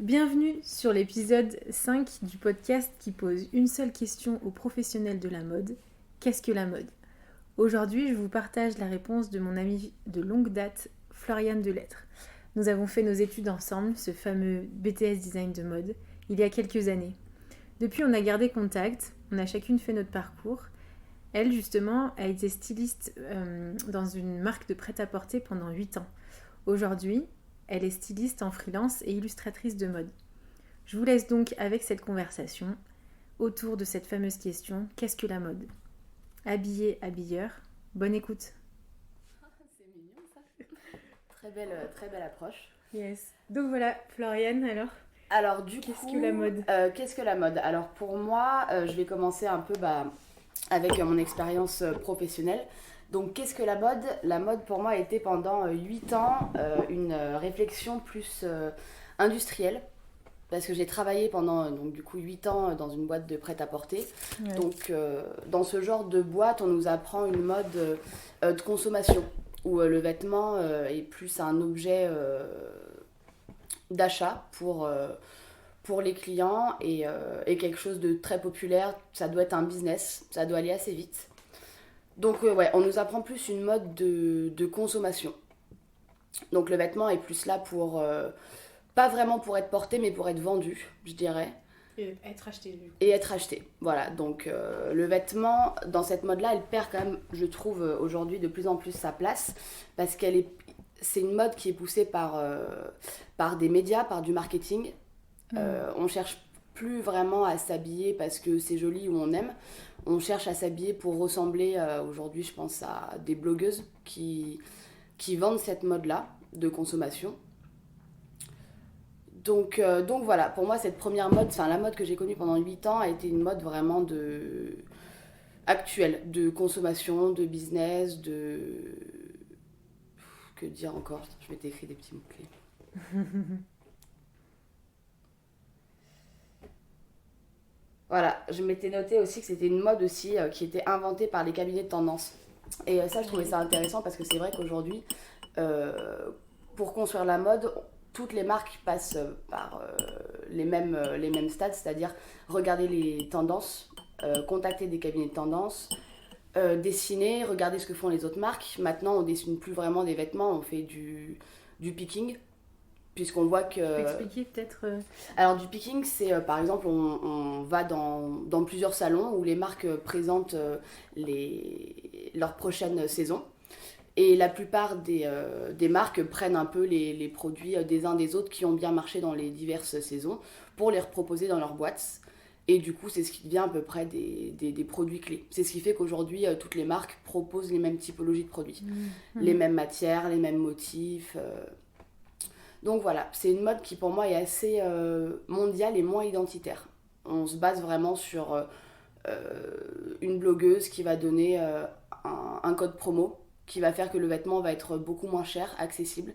Bienvenue sur l'épisode 5 du podcast qui pose une seule question aux professionnels de la mode. Qu'est-ce que la mode ? Aujourd'hui, je vous partage la réponse de mon ami de longue date, Floriane Delettre. Nous avons fait nos études ensemble, ce fameux BTS Design de mode, il y a quelques années. Depuis, on a gardé contact, on a chacune fait notre parcours. Elle, justement, a été styliste dans une marque de prêt-à-porter pendant 8 ans. Aujourd'hui, elle est styliste en freelance et illustratrice de mode. Je vous laisse donc avec cette conversation autour de cette fameuse question, qu'est-ce que la mode ? Habillé, habilleur, bonne écoute. C'est mignon ça. Très belle approche. Yes. Donc voilà, Floriane, Alors du qu'est-ce coup, que la mode ? qu'est-ce que la mode ? Alors pour moi, je vais commencer un peu avec mon expérience professionnelle. Donc qu'est-ce que la mode ? La mode pour moi a été pendant 8 ans une réflexion plus industrielle. Parce que j'ai travaillé pendant donc, du coup 8 ans dans une boîte de prêt-à-porter. Ouais. Donc dans ce genre de boîte, on nous apprend une mode de consommation, où le vêtement est plus un objet d'achat pour les clients et quelque chose de très populaire. Ça doit être un business, ça doit aller assez vite. Donc ouais, on nous apprend plus une mode de consommation. Donc le vêtement est plus là pour... pas vraiment pour être porté, mais pour être vendu, je dirais. Et être acheté, du coup. Et être acheté. Voilà, donc le vêtement, dans cette mode-là, elle perd quand même, je trouve, aujourd'hui de plus en plus sa place, parce c'est une mode qui est poussée par des médias, par du marketing. On cherche plus vraiment à s'habiller parce que c'est joli ou on aime. On cherche à s'habiller pour ressembler, aujourd'hui, je pense à des blogueuses qui vendent cette mode-là de consommation. Donc voilà, pour moi, cette première mode, enfin la mode que j'ai connue pendant 8 ans, a été une mode vraiment actuelle, de consommation, de business, que dire encore ? Je m'étais écrit des petits mots-clés. Voilà, je m'étais noté aussi que c'était une mode aussi qui était inventée par les cabinets de tendance. Et ça, je trouvais ça intéressant parce que c'est vrai qu'aujourd'hui, pour construire la mode, toutes les marques passent par les mêmes stades, c'est-à-dire regarder les tendances, contacter des cabinets de tendance, dessiner, regarder ce que font les autres marques. Maintenant, on dessine plus vraiment des vêtements, on fait du picking, puisqu'on voit que... Tu peux expliquer peut-être Alors du picking, c'est par exemple, on va dans plusieurs salons où les marques présentent leur prochaine saison. Et la plupart des marques prennent un peu les produits des uns des autres qui ont bien marché dans les diverses saisons pour les reproposer dans leurs boîtes. Et du coup, c'est ce qui devient à peu près des produits clés. C'est ce qui fait qu'aujourd'hui, toutes les marques proposent les mêmes typologies de produits. Les mêmes matières, les mêmes motifs. Donc voilà, c'est une mode qui pour moi est assez mondiale et moins identitaire. On se base vraiment sur une blogueuse qui va donner un code promo qui va faire que le vêtement va être beaucoup moins cher, accessible,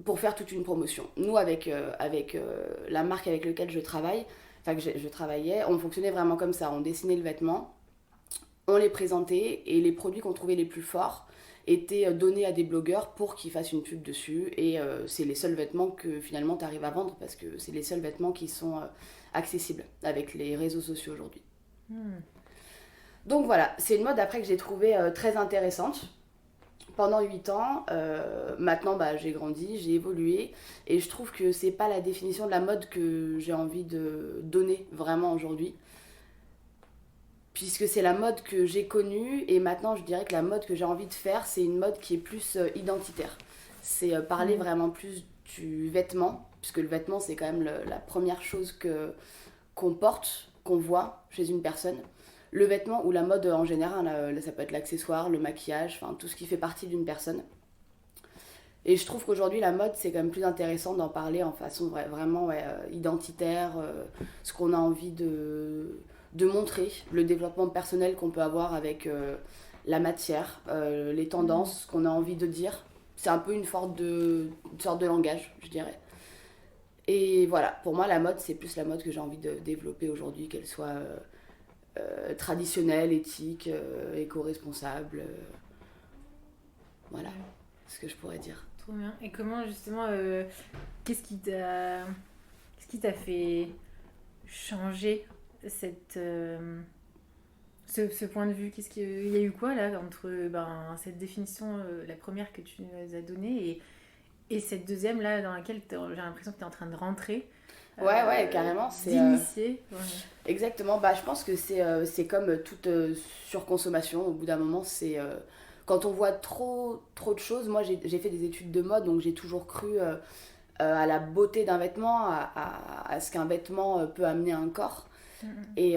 pour faire toute une promotion. Nous, avec la marque avec laquelle je travaille, enfin que je travaillais, on fonctionnait vraiment comme ça. On dessinait le vêtement, on les présentait et les produits qu'on trouvait les plus forts étaient donnés à des blogueurs pour qu'ils fassent une pub dessus. Et c'est les seuls vêtements que finalement tu arrives à vendre parce que c'est les seuls vêtements qui sont accessibles avec les réseaux sociaux aujourd'hui. Donc voilà, c'est une mode après que j'ai trouvée très intéressante. Pendant 8 ans, maintenant j'ai grandi, j'ai évolué et je trouve que c'est pas la définition de la mode que j'ai envie de donner vraiment aujourd'hui. Puisque c'est la mode que j'ai connue et maintenant je dirais que la mode que j'ai envie de faire, c'est une mode qui est plus identitaire. C'est parler vraiment plus du vêtement, puisque le vêtement c'est quand même la première chose qu'on porte, qu'on voit chez une personne. Le vêtement ou la mode en général, là, ça peut être l'accessoire, le maquillage, enfin tout ce qui fait partie d'une personne. Et je trouve qu'aujourd'hui la mode c'est quand même plus intéressant d'en parler en façon vraiment identitaire, ce qu'on a envie de montrer, le développement personnel qu'on peut avoir avec la matière, les tendances qu'on a envie de dire. C'est un peu une sorte de langage, je dirais. Et voilà, pour moi la mode c'est plus la mode que j'ai envie de développer aujourd'hui, qu'elle soit traditionnelle, éthique, éco-responsable. Voilà ce que je pourrais dire. Trop bien. Et comment justement, qu'est-ce qui t'a, qu'est-ce qui t'a fait changer cette, ce point de vue? Qu'est-ce qu'il y a eu quoi là entre cette définition, la première que tu nous as donnée, et cette deuxième là dans laquelle j'ai l'impression que tu es en train de rentrer, Ouais, carrément. d'initier. Ouais. Exactement. Bah, je pense que c'est comme toute surconsommation. Au bout d'un moment, quand on voit trop de choses. Moi, j'ai fait des études de mode, donc j'ai toujours cru à la beauté d'un vêtement, à ce qu'un vêtement peut amener à un corps. Et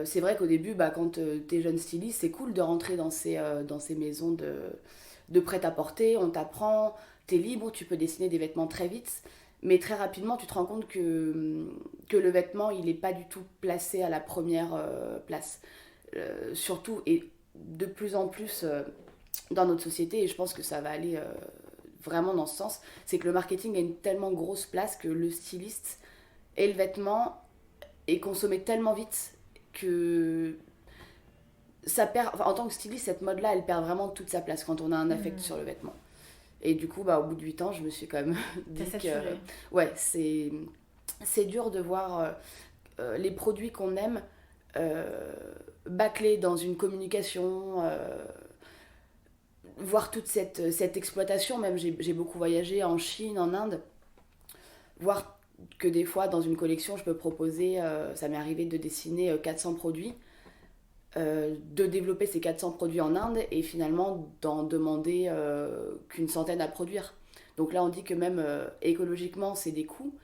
c'est vrai qu'au début, bah, quand t'es jeune styliste, c'est cool de rentrer dans ces maisons de prêt-à-porter. On t'apprend, t'es libre, tu peux dessiner des vêtements très vite. Mais très rapidement, tu te rends compte que le vêtement, il n'est pas du tout placé à la première place. Surtout, et de plus en plus dans notre société, et je pense que ça va aller vraiment dans ce sens, c'est que le marketing a une tellement grosse place que le styliste et le vêtement est consommé tellement vite que ça perd, enfin, en tant que styliste, cette mode-là, elle perd vraiment toute sa place quand on a un affect sur le vêtement. Et du coup, bah, au bout de 8 ans, je me suis quand même dit que... Ouais, c'est dur de voir les produits qu'on aime bâclés dans une communication, voir toute cette exploitation. Même j'ai beaucoup voyagé en Chine, en Inde, voir que des fois, dans une collection, je peux proposer, ça m'est arrivé de dessiner 400 produits, de développer ces 400 produits en Inde et finalement d'en demander qu'une centaine à produire. Donc là, on dit que même écologiquement, c'est des coûts.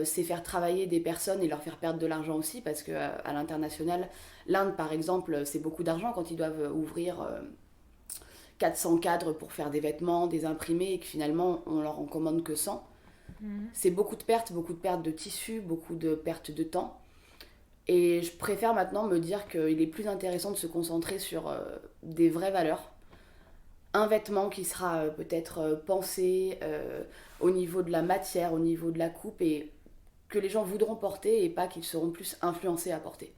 C'est faire travailler des personnes et leur faire perdre de l'argent aussi, parce qu'à l'international, l'Inde, par exemple, c'est beaucoup d'argent quand ils doivent ouvrir 400 cadres pour faire des vêtements, des imprimés, et que finalement, on leur en commande que 100. C'est beaucoup de pertes de tissus, beaucoup de pertes de temps. Et je préfère maintenant me dire qu'il est plus intéressant de se concentrer sur des vraies valeurs. Un vêtement qui sera peut-être pensé au niveau de la matière, au niveau de la coupe, et que les gens voudront porter et pas qu'ils seront plus influencés à porter.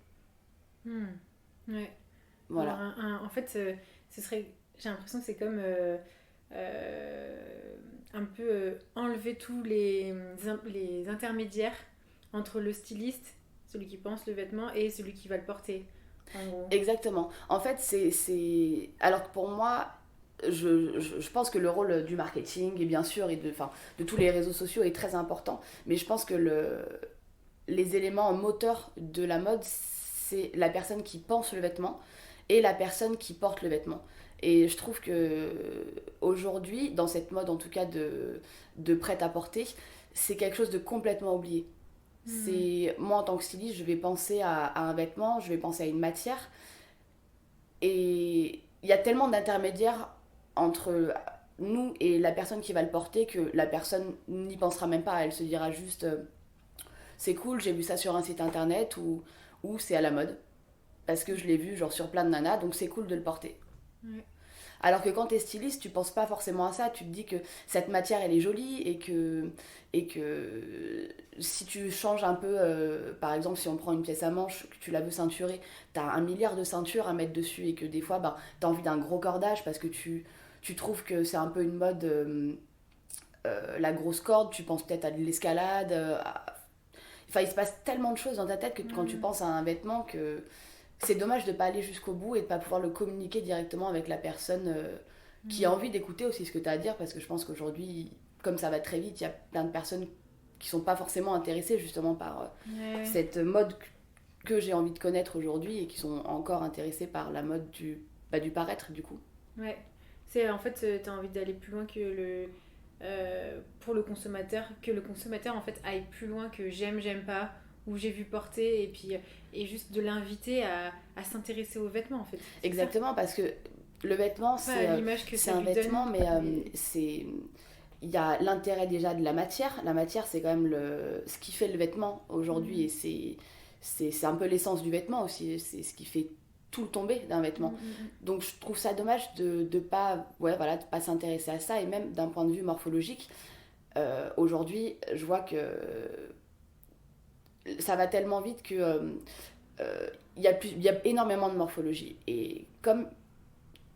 Ouais. Voilà. Alors, en fait, ce serait, j'ai l'impression que c'est comme un peu enlever tous les intermédiaires entre le styliste, celui qui pense le vêtement, et celui qui va le porter. En gros. Exactement. En fait, c'est... Alors que pour moi, je pense que le rôle du marketing, et bien sûr, et de tous les réseaux sociaux est très important, mais je pense que les éléments moteurs de la mode, c'est la personne qui pense le vêtement et la personne qui porte le vêtement. Et je trouve que aujourd'hui, dans cette mode en tout cas de prêt-à-porter, c'est quelque chose de complètement oublié. C'est, moi en tant que styliste, je vais penser à un vêtement, je vais penser à une matière, et il y a tellement d'intermédiaires entre nous et la personne qui va le porter que la personne n'y pensera même pas. Elle se dira juste c'est cool, j'ai vu ça sur un site internet, ou c'est à la mode parce que je l'ai vu genre sur plein de nanas, donc c'est cool de le porter. Ouais. Alors que quand t'es styliste, tu penses pas forcément à ça. Tu te dis que cette matière, elle est jolie, et que si tu changes un peu, par exemple, si on prend une pièce à manche, que tu la veux ceinturer, t'as 1 milliard de ceintures à mettre dessus, et que des fois, ben, t'as envie d'un gros cordage parce que tu trouves que c'est un peu une mode, la grosse corde, tu penses peut-être à de l'escalade. Enfin, il se passe tellement de choses dans ta tête que quand tu penses à un vêtement, que c'est dommage de ne pas aller jusqu'au bout et de ne pas pouvoir le communiquer directement avec la personne qui a envie d'écouter aussi ce que tu as à dire, parce que je pense qu'aujourd'hui, comme ça va très vite, il y a plein de personnes qui sont pas forcément intéressées justement par cette mode que j'ai envie de connaître aujourd'hui, et qui sont encore intéressées par la mode du paraître du coup. Ouais. C'est en fait, tu as envie d'aller plus loin que pour le consommateur, que le consommateur en fait aille plus loin que j'aime pas, ou j'ai vu porter, et puis et juste de l'inviter à s'intéresser aux vêtements en fait. Exactement, parce que le vêtement, l'image que c'est ça un lui vêtement, donne, mais c'est... Il y a l'intérêt déjà de la matière. La matière, c'est quand même ce qui fait le vêtement aujourd'hui, et c'est un peu l'essence du vêtement aussi. C'est ce qui fait tout le tombé d'un vêtement. Donc je trouve ça dommage de pas, ouais, voilà, de pas s'intéresser à ça. Et même d'un point de vue morphologique, aujourd'hui, je vois que ça va tellement vite que il y a énormément de morphologie. Et comme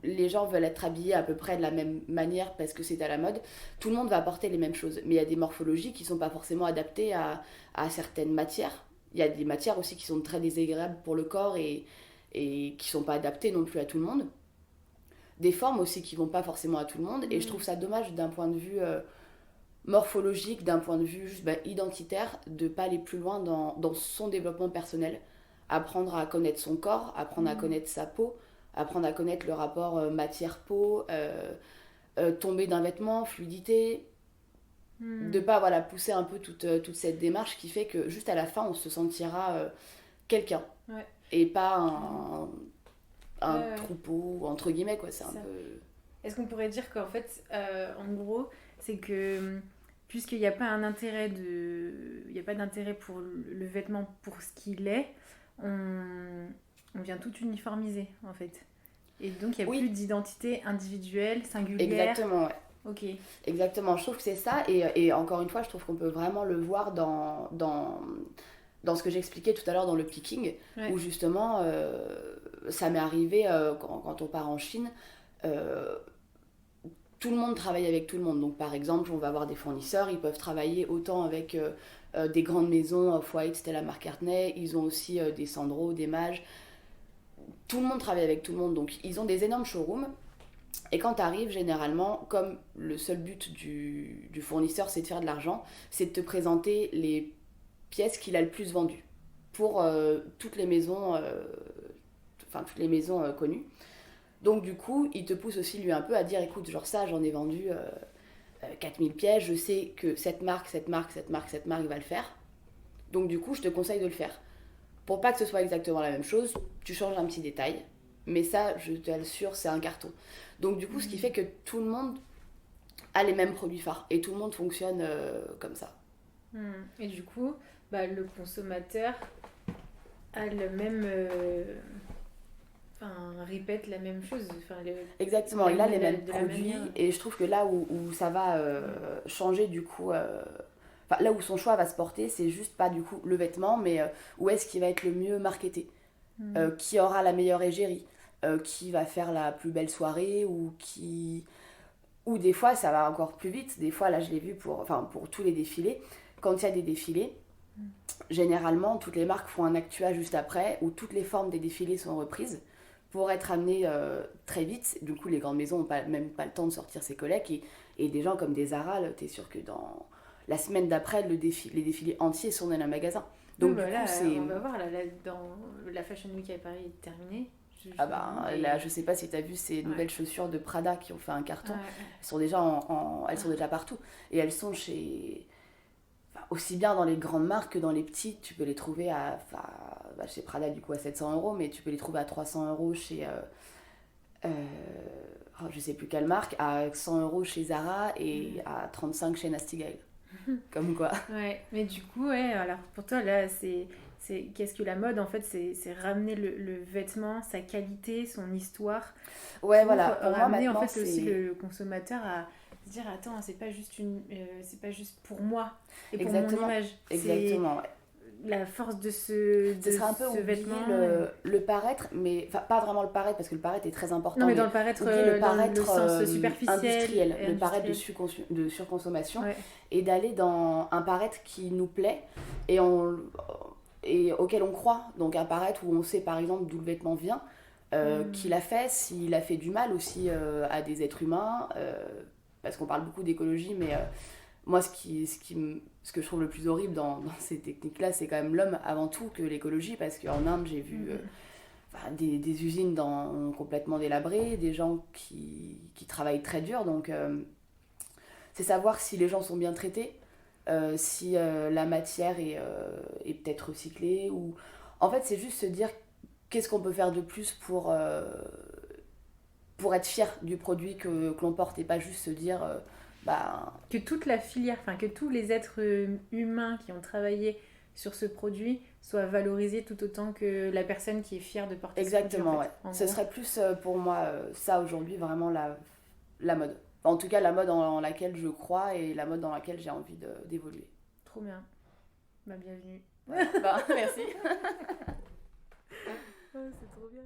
les gens veulent être habillés à peu près de la même manière parce que c'est à la mode, tout le monde va porter les mêmes choses. Mais il y a des morphologies qui ne sont pas forcément adaptées à certaines matières. Il y a des matières aussi qui sont très désagréables pour le corps et qui ne sont pas adaptées non plus à tout le monde. Des formes aussi qui ne vont pas forcément à tout le monde. Et je trouve ça dommage d'un point de vue morphologique, d'un point de vue juste, identitaire, de ne pas aller plus loin dans son développement personnel. Apprendre à connaître son corps, apprendre à connaître sa peau, apprendre à connaître le rapport matière-peau, tomber d'un vêtement, fluidité, de pas pousser un peu toute cette démarche qui fait que juste à la fin on se sentira quelqu'un et pas un troupeau entre guillemets quoi. C'est un peu... Est-ce qu'on pourrait dire qu'en fait en gros c'est que puisqu'il n'y a pas un intérêt il n'y a pas d'intérêt pour le vêtement pour ce qu'il est, on vient tout uniformiser en fait. Et donc il n'y a plus d'identité individuelle, singulière. Exactement, ouais. Ok. Exactement, je trouve que c'est ça. Et encore une fois, je trouve qu'on peut vraiment le voir dans ce que j'expliquais tout à l'heure dans le picking, où justement, ça m'est arrivé quand on part en Chine. Tout le monde travaille avec tout le monde. Donc par exemple, on va avoir des fournisseurs, ils peuvent travailler autant avec des grandes maisons, Off-White, Stella McCartney, ils ont aussi des Sandro, des Maje. Tout le monde travaille avec tout le monde, donc ils ont des énormes showrooms. Et quand tu arrives, généralement, comme le seul but du fournisseur, c'est de faire de l'argent, c'est de te présenter les pièces qu'il a le plus vendues pour toutes les maisons, connues. Donc du coup, il te pousse aussi lui un peu à dire, écoute, genre ça, j'en ai vendu 4000 pièces, je sais que cette marque va le faire. Donc du coup, je te conseille de le faire. Pour pas que ce soit exactement la même chose, tu changes un petit détail. Mais ça, je te l'assure, c'est un carton. Donc du coup, ce qui fait que tout le monde a les mêmes produits phares. Et tout le monde fonctionne comme ça. Et du coup, le consommateur a le même... répète la même chose. Exactement, il a les mêmes produits. Et je trouve que là où ça va changer du coup... là où son choix va se porter, c'est juste pas du coup le vêtement, mais où est-ce qu'il va être le mieux marketé. Qui aura la meilleure égérie, qui va faire la plus belle soirée, ou des fois ça va encore plus vite. Des fois, là je l'ai vu pour tous les défilés, quand il y a des défilés, généralement toutes les marques font un actua juste après où toutes les formes des défilés sont reprises pour être amenées très vite. Du coup les grandes maisons n'ont même pas le temps de sortir ces collègues, et des gens comme des Zara, t'es sûr que dans la semaine d'après les défilés entiers sont dans un magasin. Donc du coup, on va voir, là, dans la Fashion Week à Paris est terminée. Là, je sais pas si tu as vu ces nouvelles chaussures de Prada qui ont fait un carton. Elles sont déjà elles sont déjà partout. Et elles sont aussi bien dans les grandes marques que dans les petites. Tu peux les trouver chez Prada du coup à 700 €, mais tu peux les trouver à 300 € chez... je sais plus quelle marque, à 100 € chez Zara et à 35 chez Nasty Gal. Comme quoi. Ouais, mais du coup, alors pour toi, là, c'est qu'est-ce que la mode, en fait, c'est ramener le vêtement, sa qualité, son histoire. Ouais, voilà. Pour ramener, moi, en fait, aussi le consommateur à se dire, attends, c'est pas juste pour moi et pour mon image. Exactement, ouais. La force de ce sera un peu vêtement. Le paraître, mais pas vraiment le paraître, parce que le paraître est très important. Non, mais dans le paraître, dans le sens superficiel, industriel, le paraître de surconsommation, et d'aller dans un paraître qui nous plaît et auquel on croit. Donc un paraître où on sait par exemple d'où le vêtement vient, qui l'a fait, s'il a fait du mal aussi à des êtres humains, parce qu'on parle beaucoup d'écologie, mais moi, ce que je trouve le plus horrible dans ces techniques-là, c'est quand même l'homme avant tout que l'écologie, parce qu'en Inde, j'ai vu des usines complètement délabrées, des gens qui travaillent très dur. Donc, c'est savoir si les gens sont bien traités, si la matière est peut-être recyclée. En fait, c'est juste se dire qu'est-ce qu'on peut faire de plus pour être fier du produit que l'on porte, et pas juste se dire... que toute la filière, que tous les êtres humains qui ont travaillé sur ce produit soient valorisés tout autant que la personne qui est fière de porter ce produit. Exactement, ouais. Ce serait plus pour moi ça aujourd'hui, vraiment la mode. En tout cas, la mode dans laquelle je crois et la mode dans laquelle j'ai envie d'évoluer. Trop bien. Bienvenue. Merci. C'est trop bien.